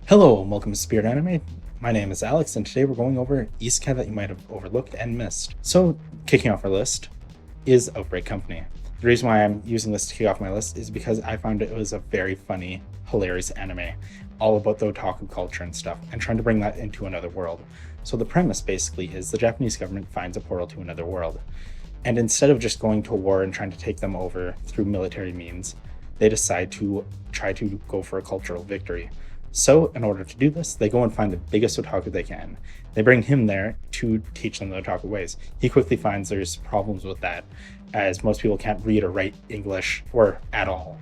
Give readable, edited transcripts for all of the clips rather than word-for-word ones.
Hello and welcome to Spirit Anime. My name is Alex, and today we're going over Isekai that you might have overlooked and missed. So, kicking off our list is Outbreak Company. The reason why I'm using this to kick off my list is because I found it was a very funny, hilarious anime, all about the otaku culture and stuff, and trying to bring that into another world. So the premise basically is the Japanese government finds a portal to another world, and instead of just going to war and trying to take them over through military means, they decide to try to go for a cultural victory. So, in order to do this, they go and find the biggest otaku they can. They bring him there to teach them the otaku ways. He quickly finds there's problems with that, as most people can't read or write English or at all.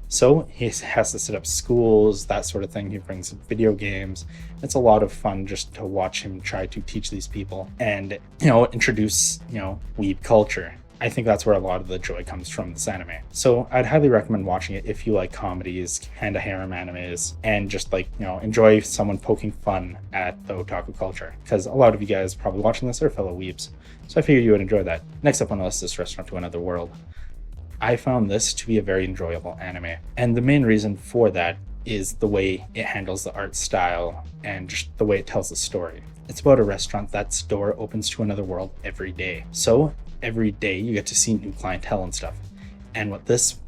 So, he has to set up schools, that sort of thing. He brings video games. It's a lot of fun just to watch him try to teach these people and, introduce, weeb culture. I think that's where a lot of the joy comes from this anime. So I'd highly recommend watching it if you like comedies, kind of harem animes, and just enjoy someone poking fun at the otaku culture. Because a lot of you guys probably watching this are fellow weebs. So I figured you would enjoy that. Next up on the list is Restaurant to Another World. I found this to be a very enjoyable anime. And the main reason for that is the way it handles the art style and just the way it tells the story. It's about a restaurant that's door opens to another world every day. So every day you get to see new clientele and stuff. And what this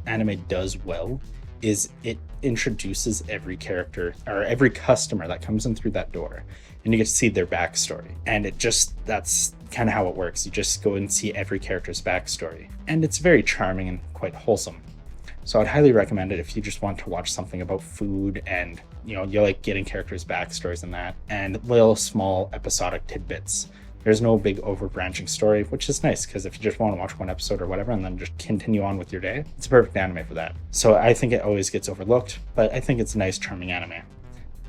anime does well is it introduces every character or every customer that comes in through that door, and you get to see their backstory. And that's kind of how it works. You just go and see every character's backstory. And it's very charming and quite wholesome. So I'd highly recommend it if you just want to watch something about food and you like getting characters' backstories and that, and little small episodic tidbits. There's no big overbranching story, which is nice because if you just want to watch one episode or whatever and then just continue on with your day, it's a perfect anime for that. So I think it always gets overlooked, but I think it's a nice, charming anime.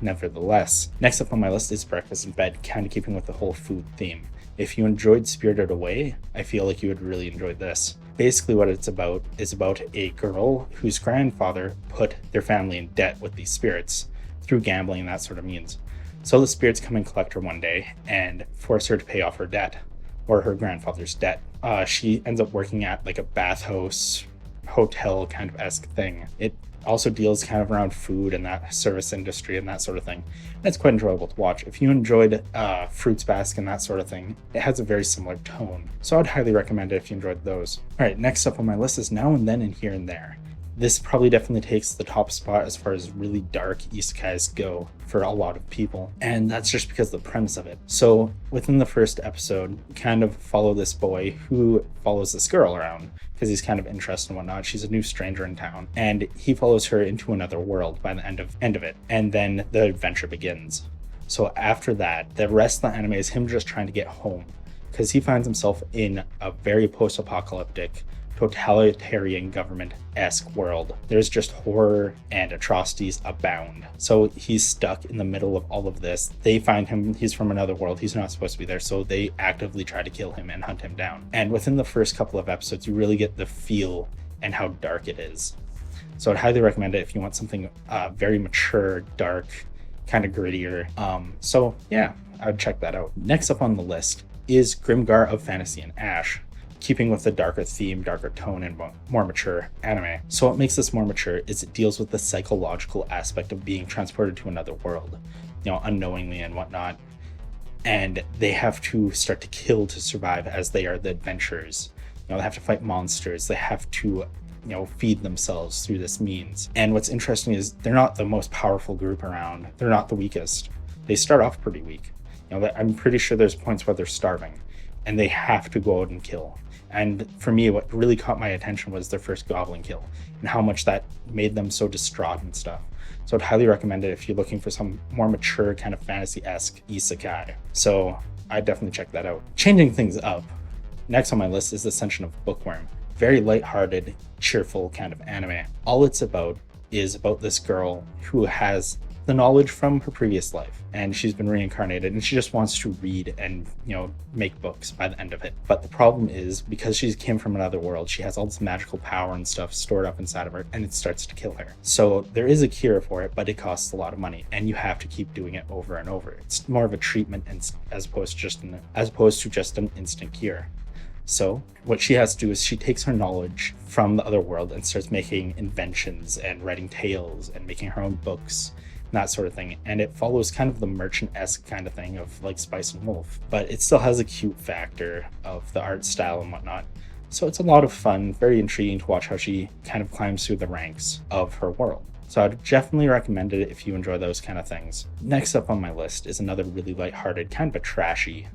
Nevertheless, next up on my list is Breakfast in Bed, kind of keeping with the whole food theme. If you enjoyed Spirited Away, I feel like you would really enjoy this. Basically what it's about is about a girl whose grandfather put their family in debt with these spirits through gambling and that sort of means. So the spirits come and collect her one day and force her to pay off her debt, or her grandfather's debt. She ends up working at like a bathhouse, hotel kind of esque thing. It also deals kind of around food and that service industry and that sort of thing. And it's quite enjoyable to watch. If you enjoyed Fruits Basket and that sort of thing, it has a very similar tone. So I'd highly recommend it if you enjoyed those. All right, next up on my list is Now and Then and Here and There. This probably definitely takes the top spot as far as really dark isekais go for a lot of people. And that's just because of the premise of it. So within the first episode, we kind of follow this boy who follows this girl around because he's kind of interested and whatnot. She's a new stranger in town, and he follows her into another world by the end of it. And then the adventure begins. So after that, the rest of the anime is him just trying to get home because he finds himself in a very post-apocalyptic, totalitarian government-esque world. There's just horror and atrocities abound. So he's stuck in the middle of all of this. They find him, he's from another world, he's not supposed to be there, so they actively try to kill him and hunt him down. And within the first couple of episodes, you really get the feel and how dark it is. So I'd highly recommend it if you want something very mature, dark, kind of grittier. So yeah, I'd check that out. Next up on the list is Grimgar of Fantasy and Ash, keeping with the darker theme, darker tone, and more mature anime. So what makes this more mature is it deals with the psychological aspect of being transported to another world, unknowingly and whatnot. And they have to start to kill to survive as they are the adventurers. They have to fight monsters. They have to, feed themselves through this means. And what's interesting is they're not the most powerful group around. They're not the weakest. They start off pretty weak. I'm pretty sure there's points where they're starving and they have to go out and kill. And for me, what really caught my attention was their first goblin kill and how much that made them so distraught and stuff. So I'd highly recommend it if you're looking for some more mature kind of fantasy-esque isekai. So I'd definitely check that out. Changing things up, next on my list is Ascension of Bookworm. Very lighthearted, cheerful kind of anime. All it's about is about this girl who has the knowledge from her previous life, and she's been reincarnated, and she just wants to read and make books by the end of it. But the problem is, because she came from another world, she has all this magical power and stuff stored up inside of her, and it starts to kill her. So there is a cure for it, but it costs a lot of money, and you have to keep doing it over and over. It's more of a treatment as opposed to just an instant cure. So what she has to do is she takes her knowledge from the other world and starts making inventions and writing tales and making her own books that sort of thing. And it follows kind of the merchant-esque kind of thing of like Spice and Wolf, but it still has a cute factor of the art style and whatnot. So it's a lot of fun, very intriguing to watch how she kind of climbs through the ranks of her world. So I'd definitely recommend it if you enjoy those kind of things. Next up on my list is another really lighthearted, kind of a trashy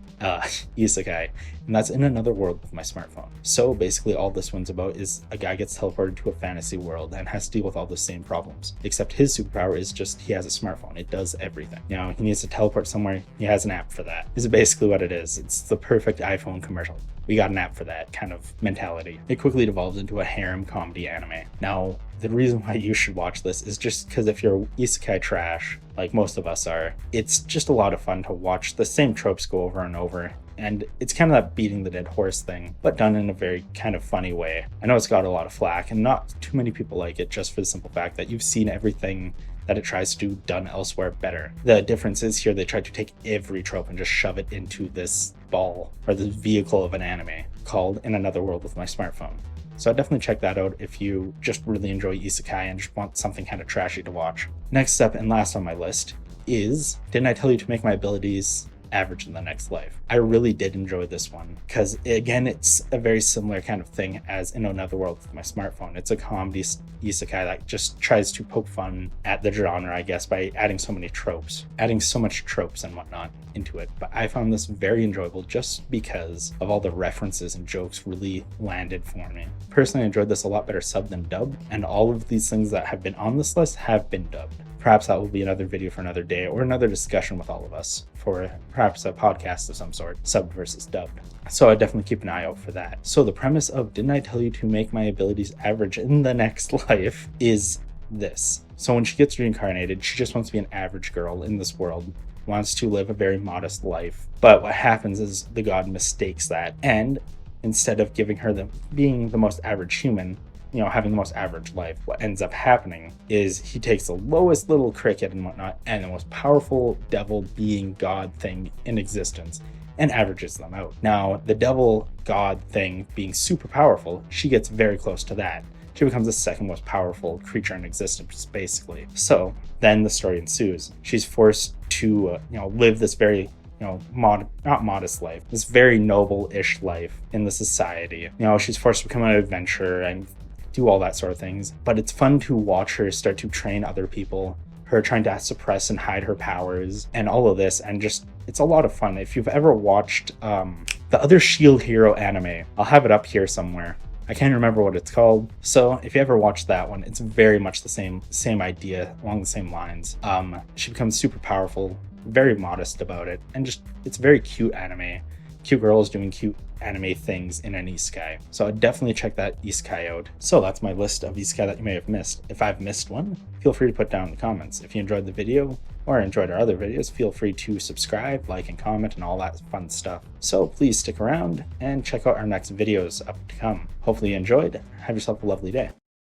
isekai, and that's In Another World with My Smartphone. So basically all this one's about is a guy gets teleported to a fantasy world and has to deal with all the same problems, except his superpower is just he has a smartphone. It does everything. You know, he needs to teleport somewhere, he has an app for that. This is basically what it is. It's the perfect iPhone commercial. We got an app for that kind of mentality. It quickly devolves into a harem comedy anime. Now, the reason why you should watch this is just because if you're isekai trash, like most of us are, it's just a lot of fun to watch the same tropes go over and over. And it's kind of that beating the dead horse thing, but done in a very kind of funny way. I know it's got a lot of flack, and not too many people like it just for the simple fact that you've seen everything that it tries to do done elsewhere better. The difference is here they try to take every trope and just shove it into this ball or this vehicle of an anime called In Another World with My Smartphone. So I'd definitely check that out if you just really enjoy isekai and just want something kind of trashy to watch. Next up and last on my list is Didn't I Tell You to Make My Abilities Average in the Next Life? I really did enjoy this one because, again, it's a very similar kind of thing as In Another World with My Smartphone. It's a comedy isekai that just tries to poke fun at the genre, I guess, by adding so many tropes, adding so much tropes and whatnot into it. But I found this very enjoyable just because of all the references and jokes really landed for me. Personally, I enjoyed this a lot better subbed than dubbed, and all of these things that have been on this list have been dubbed. Perhaps that will be another video for another day or another discussion with all of us for perhaps a podcast of some sort, subbed versus dubbed. So I definitely keep an eye out for that. So the premise of Didn't I Tell You to Make My Abilities Average in the Next Life is this. So when she gets reincarnated, she just wants to be an average girl in this world, wants to live a very modest life. But what happens is the god mistakes that, and instead of giving her being the most average human, you know, having the most average life, what ends up happening is he takes the lowest little cricket and whatnot and the most powerful devil being god thing in existence and averages them out. Now, the devil god thing being super powerful, she gets very close to that. She becomes the second most powerful creature in existence, basically. So then the story ensues. She's forced to, live this very not modest life, this very noble-ish life in the society. She's forced to become an adventurer and do all that sort of things. But it's fun to watch her start to train other people, her trying to suppress and hide her powers and all of this, and just it's a lot of fun. If you've ever watched the other Shield Hero anime, I'll have it up here somewhere. I can't remember what it's called. So if you ever watched that one, it's very much the same idea along the same lines. She becomes super powerful, very modest about it, and just it's very cute anime. Cute girls doing cute anime things in an isekai. So I'd definitely check that isekai out. So that's my list of isekai that you may have missed. If I've missed one, feel free to put down in the comments. If you enjoyed the video or enjoyed our other videos, feel free to subscribe, like, and comment, and all that fun stuff. So please stick around and check out our next videos up to come. Hopefully you enjoyed. Have yourself a lovely day.